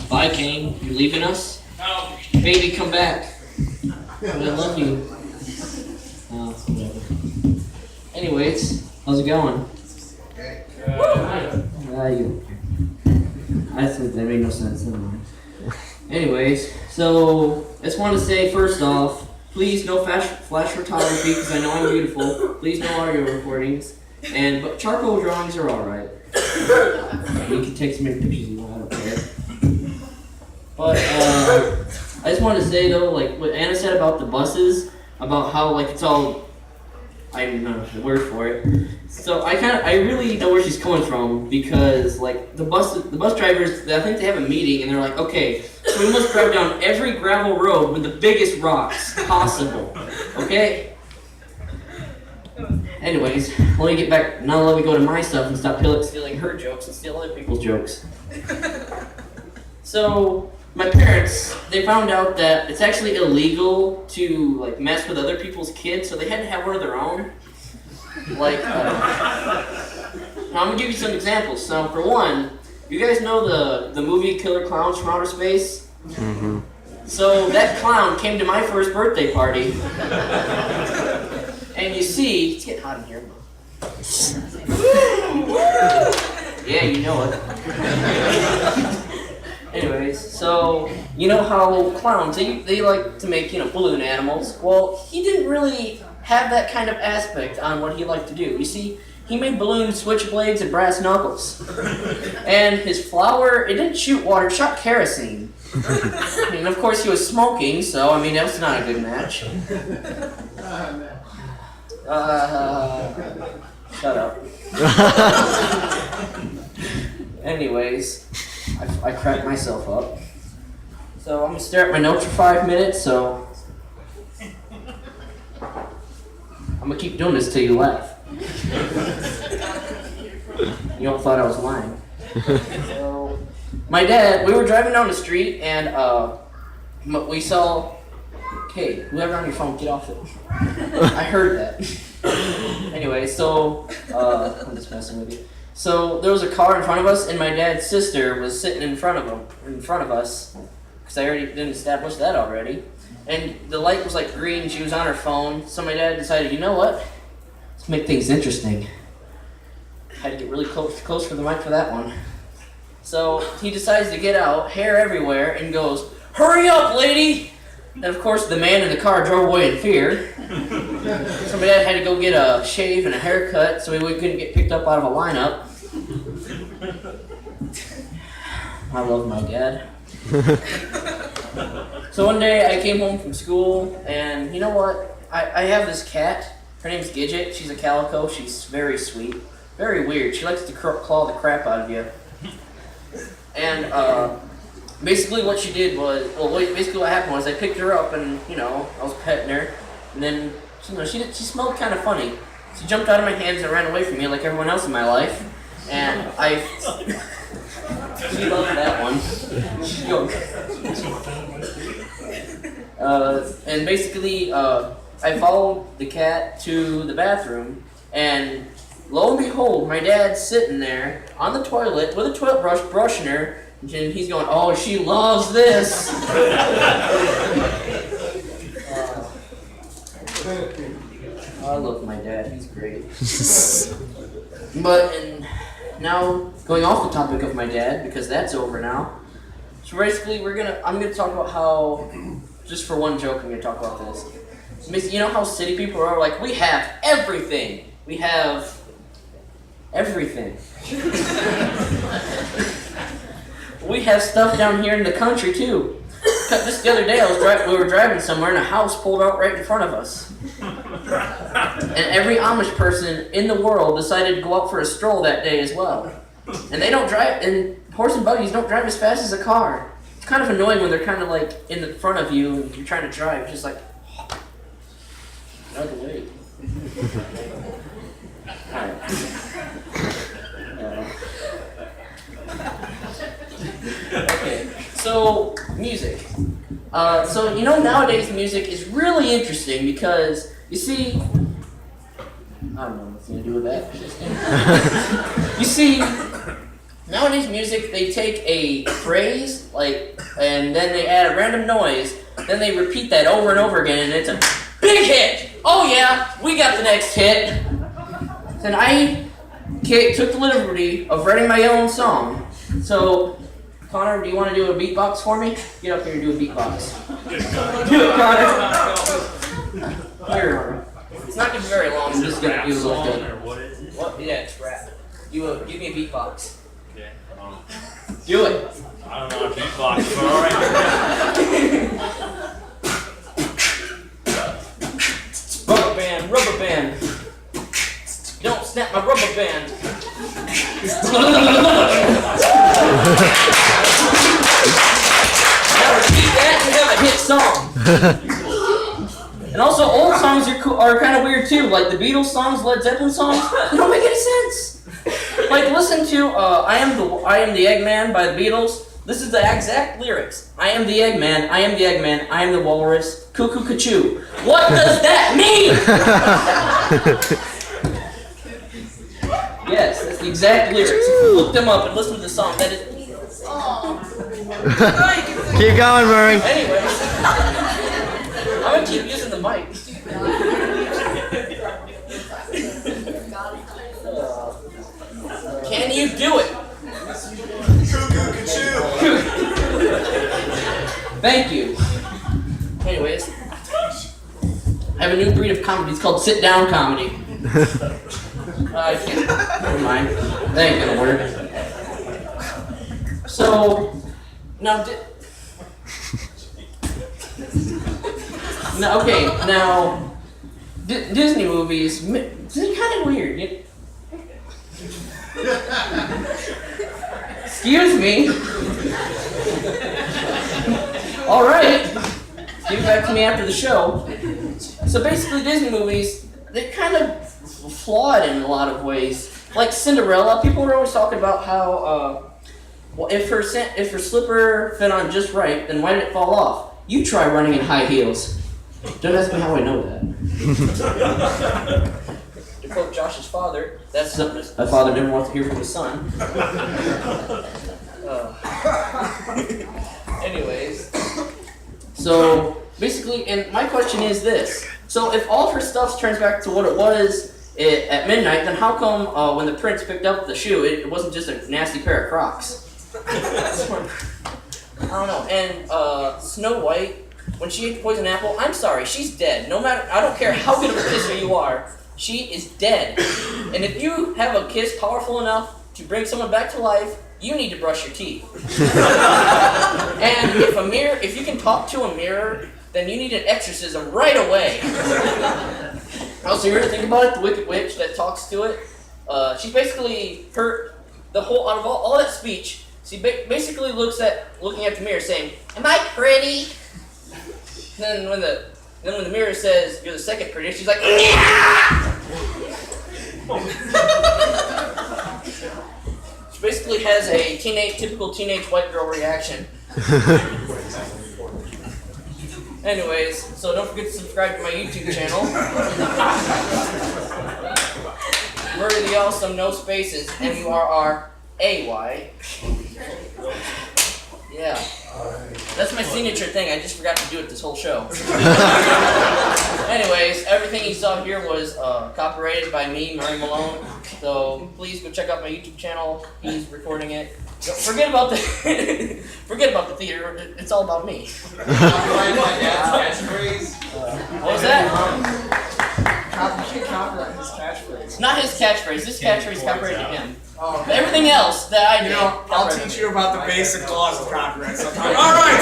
Bye, Kane. You leaving us? No. Baby, come back. I love you. Oh, whatever. Anyways, how's it going? You. I think that made no sense. Never mind. Anyways, so I just want to say first off, please no flash photography because I know I'm beautiful. Please no audio recordings. But charcoal drawings are alright. You can take as many pictures you want, I don't care. But I just want to say though, like what Anna said about the buses, about how like it's all, I don't know the word for it. So I really know where she's coming from because like the bus drivers, I think they have a meeting and they're like, okay, so we must drive down every gravel road with the biggest rocks possible, okay? Anyways, let me get back. Now let me go to my stuff and stop stealing her jokes and steal other people's jokes. So my parents, they found out that it's actually illegal to like mess with other people's kids, so they had to have one of their own. Like, now I'm gonna give you some examples. So for one, you guys know the movie Killer Clowns from Outer Space? Mm-hmm. So that clown came to my first birthday party. And you see, it's getting hot in here. Yeah, you know it. Anyways, so you know how clowns, they like to make, balloon animals. Well, he didn't really have that kind of aspect on what he liked to do. You see, he made balloon switchblades and brass knuckles. And his flower, it didn't shoot water, it shot kerosene. And of course he was smoking, so I mean that's not a good match. Shut up. Anyways, I cracked myself up. So I'm gonna stare at my notes for 5 minutes, so I'm gonna keep doing this till you laugh. You all thought I was lying. So, my dad, we were driving down the street and we saw, okay, whoever on your phone, get off it. I heard that. Anyway, so, I'm just messing with you. So there was a car in front of us and my dad's sister was sitting in front of us, because I already didn't establish that already. And the light was like green, she was on her phone, so my dad decided, you know what? Let's make things interesting. I had to get really close for the mic for that one. So he decides to get out, hair everywhere, and goes, "Hurry up, lady!" And of course the man in the car drove away in fear. So my dad had to go get a shave and a haircut so we couldn't get picked up out of a lineup. I love my dad. So one day I came home from school and you know what? I have this cat. Her name's Gidget. She's a calico. She's very sweet. Very weird. She likes to claw the crap out of you. And basically what she did was, basically what happened was I picked her up and, I was petting her. And then, she smelled kind of funny. She jumped out of my hands and ran away from me like everyone else in my life. And she loved that one. And basically, I followed the cat to the bathroom, and lo and behold, my dad's sitting there on the toilet with a toilet brush brushing her, and he's going, "Oh, she loves this." I love my dad, he's great. And now, going off the topic of my dad, because that's over now. So basically, I'm gonna talk about how, just for one joke, I'm gonna talk about this. You know how city people are like, we have everything. We have everything. We have stuff down here in the country too. Just the other day, we were driving somewhere and a house pulled out right in front of us. And every Amish person in the world decided to go out for a stroll that day as well. And they don't drive, and horse and buggies don't drive as fast as a car. It's kind of annoying when they're kind of like in the front of you and you're trying to drive. It's just like, out of the way. Alright. Okay, so music. Nowadays music is really interesting because, you see, I don't know what's going to do with that. You see, nowadays music, they take a phrase, and then they add a random noise, then they repeat that over and over again, and it's a big hit! Oh yeah, we got the next hit! Then I took the liberty of writing my own song. So, Connor, do you want to do a beatbox for me? Get up here and do a beatbox. Do it, Connor! Here, it's not going to be very long, I'm just going to do a little bit. What? Yeah, it's rap. Give me a beatbox. Okay. Do it. I don't know how to beatbox, but alright. Rubber band. Don't snap my rubber band. Now repeat that and have a hit song. And also, old songs are kind of weird too. Like the Beatles songs, Led Zeppelin songs, they don't make any sense. Like listen to I Am the Eggman by the Beatles. This is the exact lyrics. I am the Eggman, I am the Eggman, I am the walrus, cuckoo cachoo. What does that mean? Yes, that's the exact lyrics. If you look them up and listen to the song, that is... Keep going, Murray. Anyways, I'm gonna keep using the mic. Can you do it? Thank you. Anyways, I have a new breed of comedy. It's called sit-down comedy. I can't. Never mind. That ain't gonna work. So, now, Disney movies, they're kind of weird. Excuse me. All right. Give it back to me after the show. So basically, Disney movies, they're kind of flawed in a lot of ways. Like Cinderella, people are always talking about how, well, if her slipper fit on just right, then why did it fall off? You try running in high heels. Don't ask me how I know that. To quote Josh's father, that's something a father never wants to hear from his son. Anyways, so basically, and my question is this. So if all of her stuff turns back to what it was at midnight, then how come when the prince picked up the shoe, it wasn't just a nasty pair of Crocs? I don't know. And Snow White, when she ate the poison apple, I'm sorry, she's dead. No matter, I don't care how good of a kisser you are, she is dead. And if you have a kiss powerful enough to bring someone back to life, you need to brush your teeth. And if you can talk to a mirror, then you need an exorcism right away. Also, you ever think about it? The Wicked Witch that talks to it? She's basically out of all that speech, she basically looking at the mirror saying, "Am I pretty?" Then when the mirror says you're the second prettiest, she's like, "Yeah!" She basically has a typical teenage white girl reaction. Anyways, so don't forget to subscribe to my YouTube channel. Murray the Awesome, no spaces, Murray. Yeah. That's my signature thing. I just forgot to do it this whole show. Anyways, everything you saw here was copyrighted by me, Murray Malone. So please go check out my YouTube channel. He's recording it. Forget about the theater. It's all about me. What was that? Copyright his catchphrase. Not his catchphrase. This catchphrase copyrighted to him. But everything else that I did. I'll teach you about the basic laws of copyright sometime. All right.